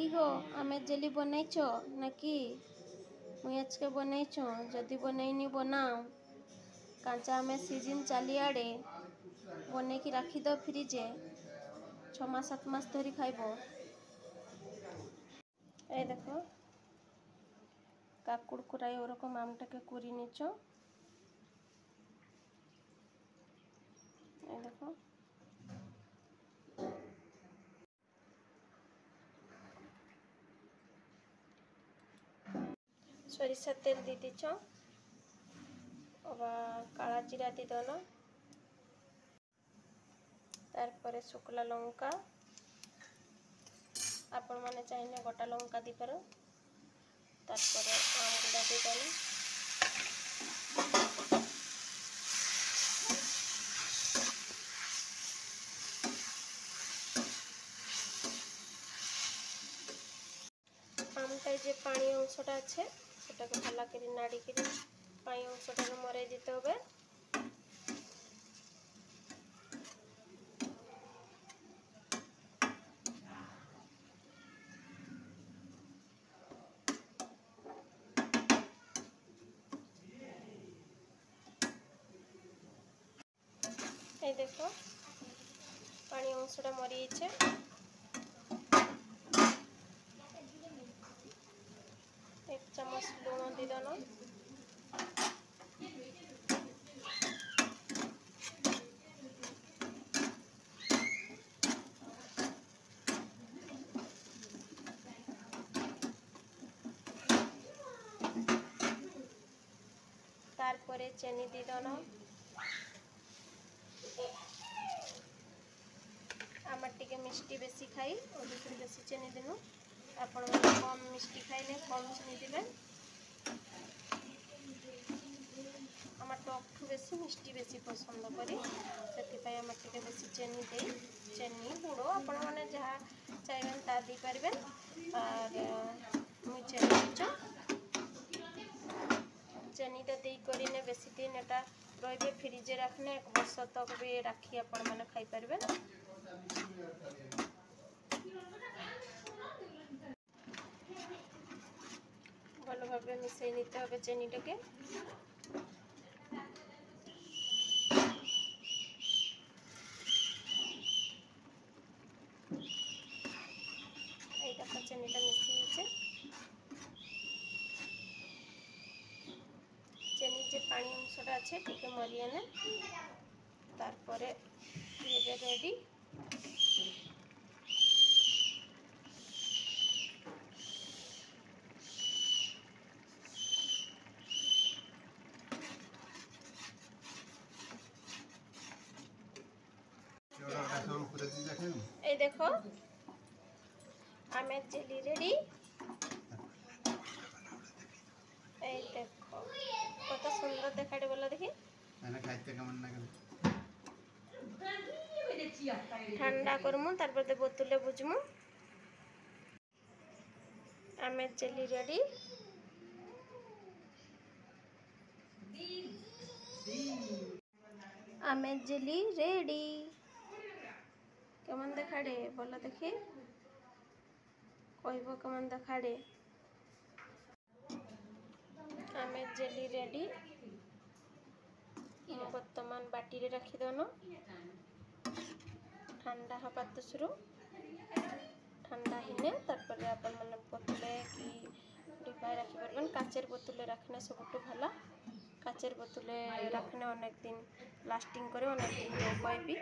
कि हो आमे जेली बनैछ ना कि मुई आज के बनैछ जदि बनैनी बनाओ कांचा आमे सीजन चली आड़े बनै कि राखी दो फ्रिजे 6 मास 7 मास धरी खाइबो। ए देखो काकुड़ कुराई ओरकम আমটাকে কুড়ি নিচ্ছ। এই দেখো সরিষার তেল দিয়ে দিচ্ছ, আবার কালা জিরা দিয়ে দাও না, তারপরে শুকলা লঙ্কা আপন মানে চাইলে গোটা লঙ্কা দিয়ে পারো, তারপরে আমগুলা দিয়ে দাও। আমটায় যে পানি অংশটা আছে সেটাকে ভালো করে নাড়ি করে পানি অংশটাকে মরাই দিতে হবে। এই দেখো পানি অংশটা মরিয়েছে। एक चम्मच लूण दी देना, तारपरे चीनी दी देना। आमार टिके मिष्टि बेसी खाई ओदिके बेसी चीनी दिनु, आपण माने कम मिष्टि खाइले कम चीनी दिबेन। आमार टकठू बेसी मिष्टि बेसी पसंद करी से आमार टिके बेसी चीनी दे चीनी गुड़ आपण माने जहाँ चाइबेन ता दी पारबेन। और मुई चीनी दिच्छ, चीनीटा दे करिने बेसी दिन एटा रहिबे फ्रिजे रखने 1 वर्ष तक भी राखी आपण माने खाई पारबेन। ভালো ভাবে মিশিয়ে নিতে হবে চিনিটাকে। এই দেখো চিনিটা মিশিয়েছে। চিনির যে পানি অংশটা আছে টিকে মরিয়ে নে, তারপরে এটা রেডি। এই দেখো আমের জেলি রেডি। এই দেখো কত সুন্দর দেখাড়ে বলো দেখি। ঠান্ডা করমু তারপর বোতলে বুঝমু। আমের জেলি রেডি। আমের জেলি রেডি। কেমন দেখাড়ে বলো দেখি, কইব কেমন দেখাড়ে। আমের জেলি রেডি। বর্তমান বাটিরে রাখি দেন, ঠান্ডা হবার তো শুরু। ঠান্ডা হিনে তারপরে আপন মানে বোতলে কি ডিবায় রাখি পারবেন। কাচের বোতলে রাখলে সবুঠু ভালো। কাচের বোতলে রাখলে অনেক দিন লাস্টিং করে, অনেক দিন পাইবি।